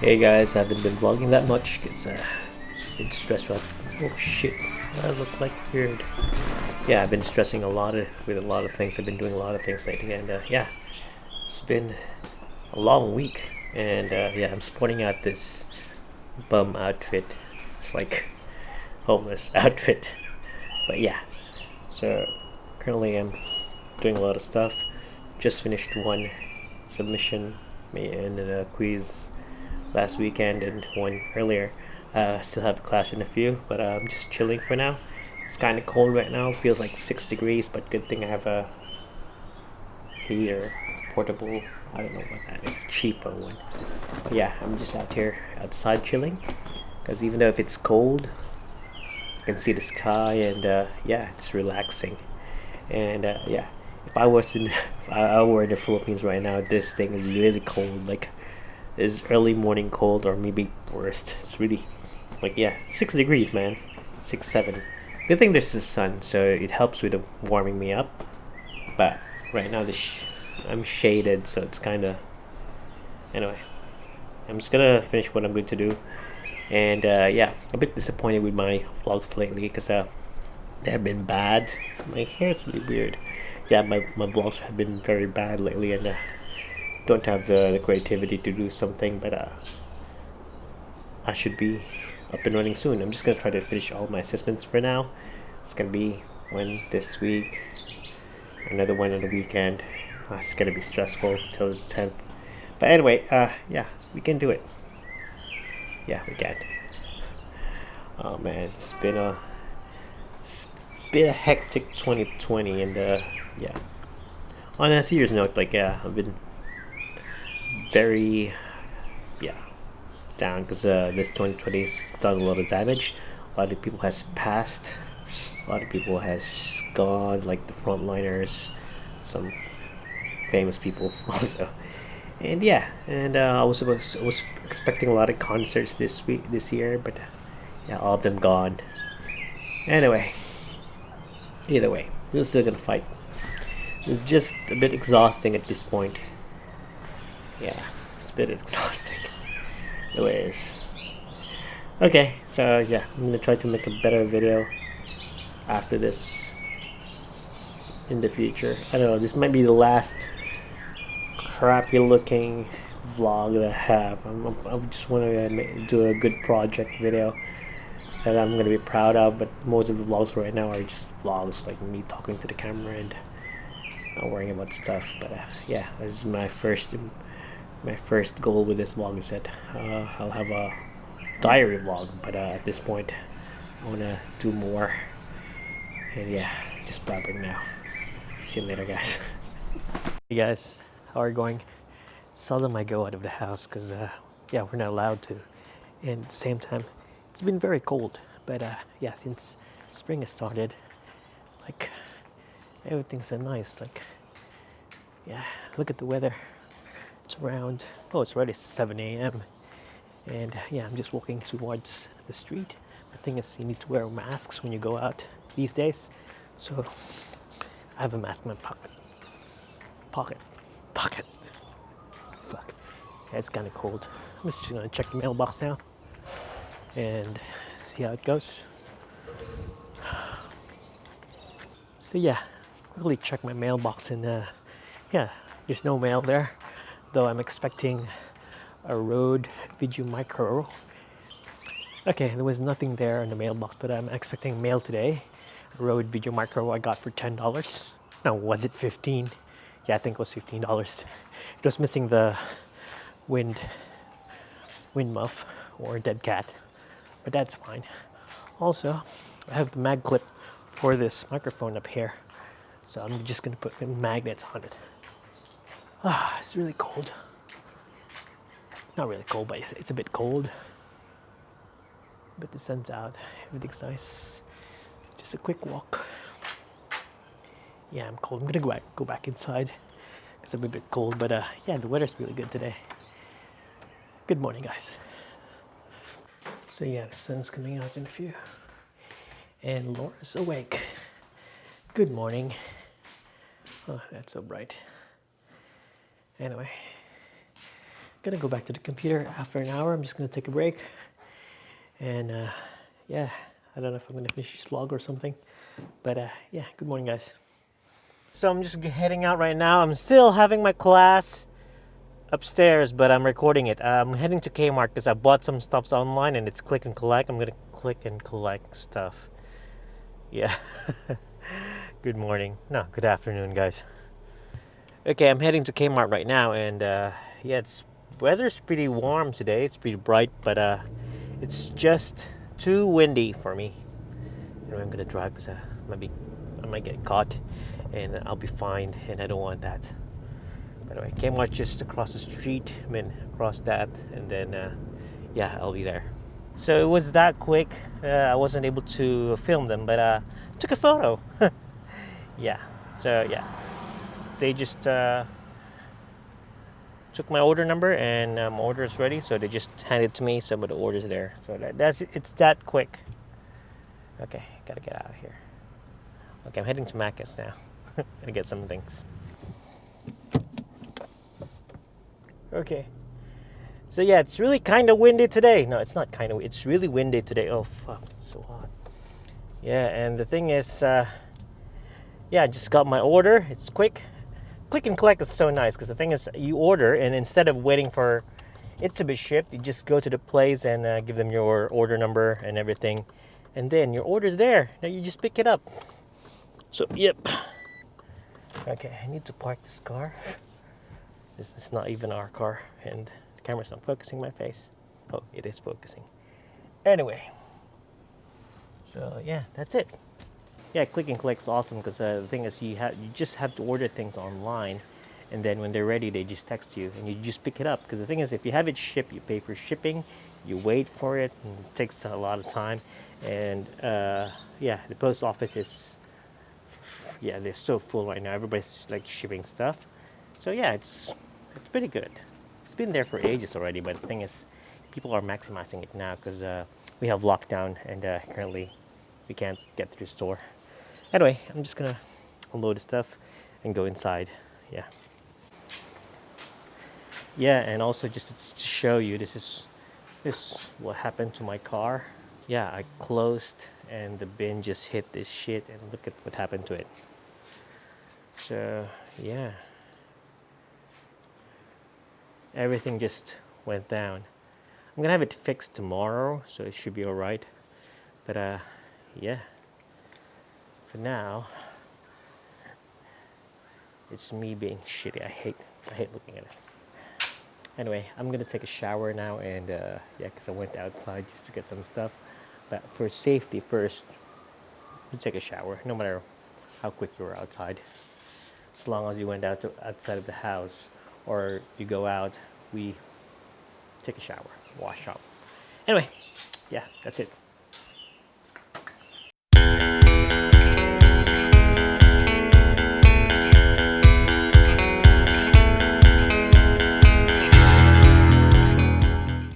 Hey guys, I haven't been vlogging that much because I've been stressed out. Oh shit, I look like weird. Yeah, I've been stressing with a lot of things. I've been doing a lot of things lately, and yeah, it's been a long week. And yeah, I'm sporting out this bum outfit. It's like homeless outfit, but yeah. So currently, I'm doing a lot of stuff. Just finished one submission in a quiz last weekend and one earlier. Still have class in a few, but I'm just chilling for now. It's kind of cold right now. Feels like 6 degrees, but good thing I have a heater, portable. I don't know what that is. It's a cheaper one. But yeah, I'm just out here outside chilling. Because even though if it's cold, I can see the sky and yeah, it's relaxing. And yeah, if I were in the Philippines right now, this thing is really cold. Like is early morning cold or maybe worst. It's really like yeah, 6 degrees, man, 6, 7. Good thing there's the sun, so it helps with the warming me up. But right now I'm shaded, so it's kind of anyway. I'm just gonna finish what I'm going to do, and yeah, a bit disappointed with my vlogs lately because they have been bad. My hair is really weird. Yeah, my vlogs have been very bad lately, and don't have the creativity to do something, but I should be up and running soon. I'm just gonna try to finish all my assessments for now. It's gonna be one this week, another one on the weekend. It's gonna be stressful till the 10th. But anyway, yeah, we can do it. Yeah, we can. Oh man, it's been a hectic 2020, and yeah. On a serious note, like yeah, I've been very yeah down because this 2020 has done a lot of damage. A lot of people has passed. A lot of people has gone, like the frontliners, some famous people also. And yeah, and I was expecting a lot of concerts this year, but yeah, all of them gone. Anyway, either way, we're still gonna fight. It's just a bit exhausting at this point. Yeah, it's a bit exhausting. Anyways, okay, so yeah, I'm gonna try to make a better video after this in the future. I don't know, this might be the last crappy looking vlog that I have. I just want to do a good project video that I'm gonna be proud of, but most of the vlogs right now are just vlogs like me talking to the camera and not worrying about stuff. But yeah, this is my first goal with this vlog is that I'll have a diary vlog, but at this point I want to do more. And yeah, just blabbering now. See you later, guys. Hey guys, how are you going? Seldom I go out of the house because yeah, we're not allowed to, and at the same time it's been very cold. But yeah, since spring has started, like everything's so nice. Like yeah, look at the weather. It's around, oh, it's already 7 a.m. And yeah, I'm just walking towards the street. The thing is, you need to wear masks when you go out these days. So I have a mask in my pocket. Pocket. Fuck. Yeah, it's kind of cold. I'm just gonna check the mailbox now and see how it goes. So yeah, quickly check my mailbox, and yeah, there's no mail there. Though I'm expecting a Rode Video Micro. Okay, there was nothing there in the mailbox, but I'm expecting mail today. A Rode Video Micro I got for $10. No, was it 15? Yeah, I think it was $15. It was missing the wind muff or dead cat, but that's fine. Also, I have the mag clip for this microphone up here, so I'm just gonna put magnets on it. It's really cold. Not really cold, but it's a bit cold. But the sun's out. Everything's nice. Just a quick walk. Yeah, I'm cold. I'm gonna go back inside because I'm a bit cold. But yeah, the weather's really good today. Good morning, guys. So yeah, the sun's coming out in a few. And Laura's awake. Good morning. Oh, that's so bright. Anyway, gonna go back to the computer after an hour. I'm just gonna take a break, and yeah, I don't know if I'm gonna finish this vlog or something, but yeah, good morning, guys. So I'm just heading out right now. I'm still having my class upstairs, but I'm recording it. I'm heading to Kmart because I bought some stuff online and it's click and collect. I'm gonna click and collect stuff. Yeah. Good morning. No, good afternoon, guys. Okay, I'm heading to Kmart right now, and yeah, it's weather's pretty warm today. It's pretty bright, but it's just too windy for me. Anyway, I'm gonna drive because I might get caught, and I'll be fined, and I don't want that. By the way, Kmart just across the street. I mean, across that, and then yeah, I'll be there. So it was that quick. I wasn't able to film them, but took a photo. Yeah. So yeah, they just took my order number, and my order is ready. So they just handed it to me. Some of the orders there. So it's that quick. Okay, gotta get out of here. Okay, I'm heading to Macca's now. Gonna get some things. Okay. So yeah, it's really kind of windy today. No, it's not kind of. It's really windy today. Oh fuck, it's so hot. Yeah, and the thing is, yeah, I just got my order. It's quick. Click and collect is so nice because the thing is, you order, and instead of waiting for it to be shipped, you just go to the place and give them your order number and everything, and then your order's there. Now you just pick it up. So yep. Okay, I need to park this car. This is not even our car, and the camera's not focusing my face. Oh, it is focusing. Anyway, so yeah, that's it. Yeah, click and collect is awesome because the thing is, you just have to order things online, and then when they're ready, they just text you, and you just pick it up. Because the thing is, if you have it shipped, you pay for shipping, you wait for it, and it takes a lot of time. And yeah, the post office is, yeah, they're so full right now. Everybody's like shipping stuff. So yeah, it's pretty good. It's been there for ages already, but the thing is, people are maximizing it now because we have lockdown, and currently we can't get to the store. Anyway, I'm just gonna unload the stuff and go inside. Yeah. Yeah, and also just to show you, this is what happened to my car. Yeah, I closed and the bin just hit this shit, and look at what happened to it. So yeah, everything just went down. I'm gonna have it fixed tomorrow, so it should be all right. But yeah, for now, it's me being shitty. I hate looking at it. Anyway, I'm gonna take a shower now, and yeah, because I went outside just to get some stuff. But for safety first, you take a shower, no matter how quick you were outside. As long as you went outside of the house, or you go out, we take a shower, wash up. Anyway, yeah, that's it.